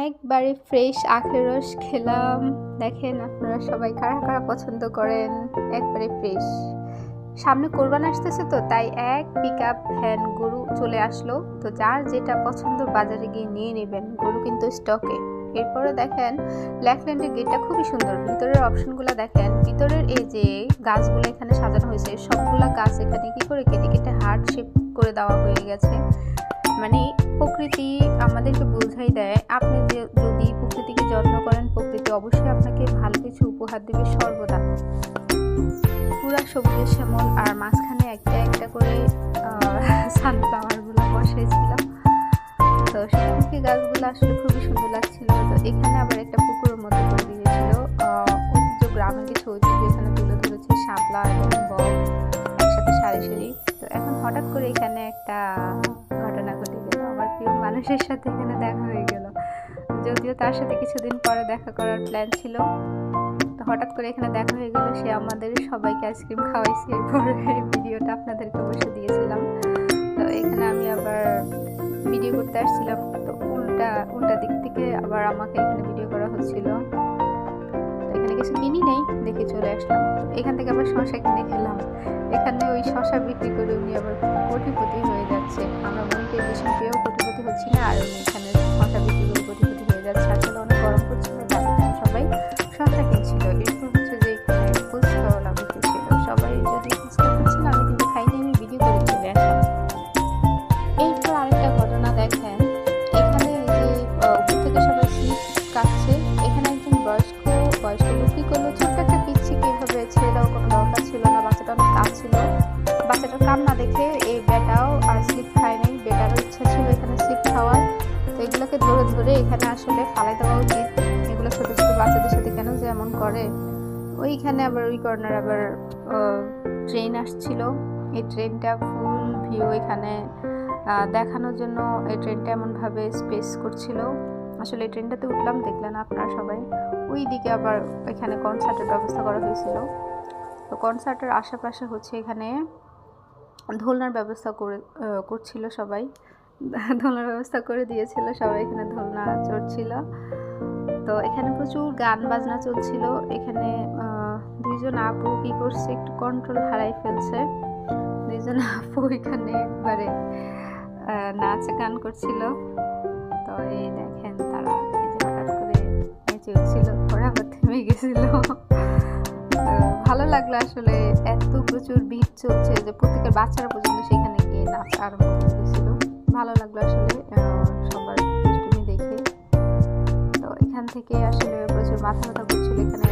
একবারে ফ্রেশ আখের রস খেলাম। দেখেন আপনারা সবাই কারা কারা পছন্দ করেন একবারে ফ্রেশ। সামনে কোরবান আসতেছে তো তাই এক পিকআপ ভ্যান গরু চলে আসলো। তো যার যেটা পছন্দ বাজারে গিয়ে নিয়ে নেবেন, গরু কিন্তু স্টকে। এরপরে দেখেন ল্যাকল্যান্ডের গেটটা খুবই সুন্দর। ভিতরের অপশনগুলো দেখেন, ভিতরের এই যে গাছগুলো এখানে সাজানো হয়েছে, সবগুলা গাছ এখানে কি করে কেটে কেটে হার্ট শেপ করে দেওয়া হয়ে গেছে। মানে প্রকৃতি আমাদেরকে বোঝাই দেয়, আপনি যদি প্রকৃতিকে যত্ন করেন, প্রকৃতি অবশ্যই আপনাকে ভালো কিছু উপহার দেবে সর্বদা। পুরা সবুজের শ্যামল, আর মাঝখানে একটা একটা করে সানফ্লাওয়ার গুলো বসেছিল। তো সূর্যমুখী গাছগুলো আসলে খুবই সুন্দর লাগছিল। তো এখানে আবার একটা পুকুরের মধ্যে করে দিয়েছিল। ঐতিহ্য গ্রামের কিছু ঐতিহ্য এখানে তুলে ধরেছে, শাপলা এবং বক একসাথে সারি সারি। তো এখন হঠাৎ করে এখানে একটা ঘটনা ঘটে গেল, আমার প্রিয় মানুষের সাথে এখানে দেখা হয়ে গেল। যদিও তার সাথে কিছুদিন পরে দেখা করার প্ল্যান ছিল, তো হঠাৎ করে এখানে দেখা হয়ে গেল। সে আমাদের সবাইকে আইসক্রিম খাওয়াইছে। এরপর এই ভিডিওটা আপনাদেরকে অবশ্যই দিয়েছিলাম। তো এখানে আমি আবার ভিডিও করতে আসছিলাম, তো উল্টা দিক থেকে আবার আমাকে এখানে ভিডিও করা হচ্ছিল। তো এখানে কিছু কিনি নেই, দেখে চলে আসলাম। এখান থেকে আবার শসা কিনে খেলাম। এখানে ওই শসা বিক্রি করে উনি আবার কোটিপতি হয়ে যাচ্ছে। আমরা মনিটাইজেশন পেয়েও কোটিপতি হচ্ছি না, আর উনি এখানে শসা বিক্রি করে কোটিপতি হয়ে যাচ্ছে। আসলে অনেক গরম পড়ছিল, সবাই শসা কিনছিল। এরপর হচ্ছে যে এখানে ফুচকাওয়ালা বিক্রি ছিল, সবাই যদি ফুচকা খাচ্ছিল, আমি কিন্তু খাইনি, আমি ভিডিও করে চলে আসলাম। এরপর আরেকটা ঘটনা দেখেন, এখানে এই যে উপর থেকে সবাই স্লিপ কাটছে। এখানে একজন বয়স্ক লোক কি করলো, ছোট্ট একটা পিচ্ছিকে এভাবে ছেড়ে দেওয়ার কোনো দরকার ছিল না। বাচ্চাটা অনেক কাজ ছিল, বাচ্চাটার কান্না দেখে এই বেটাও আর স্লিপ খায় নাই। বেটারও ইচ্ছা ছিল এখানে স্লিপ খাওয়ার। তো এগুলোকে ধরে ধরে এখানে আসলে ফালাই দেওয়া উচিত। এগুলো ছোট ছোট বাচ্চাদের সাথে কেন যে এমন করে। ওইখানে আবার ওই কর্নার আবার ট্রেন আসছিল। এই ট্রেনটা ফুল ভিউ এখানে দেখানোর জন্য এই ট্রেনটা এমনভাবে স্পেস করছিল। আসলে এই ট্রেনটাতে উঠলাম, দেখলেন আপনারা সবাই। ওই দিকে আবার এখানে কনসার্টের ব্যবস্থা করা হয়েছিল। তো কনসার্টের আশেপাশে হচ্ছে এখানে দোলনার ব্যবস্থা করছিল সবাই। দোলনার ব্যবস্থা করে দিয়েছিল, সবাই এখানে দোলনা চড়ছিল। তো এখানে প্রচুর গান বাজনা চলছিল। এখানে দুইজন আপু কি করছে, একটু কন্ট্রোল হারাই ফেলছে। দুইজন আপু এখানে একবারে নাচ গান করছিল। তো এই দেখেন তারা এই যে হঠাৎ করে নেচে উঠছিল, পরে আবার থেমে গেছিল। ভালো লাগলো আসলে, এত প্রচুর ভিড় চলছে যে প্রত্যেকের বাচ্চারা পর্যন্ত সেখানে গিয়ে নাচ আরম্ভ করে দিয়েছিল। ভালো লাগলো আসলে সবার দুষ্টুমি দেখে। তো এখান থেকে আসলে প্রচুর মাথা ব্যথা করছিল এখানে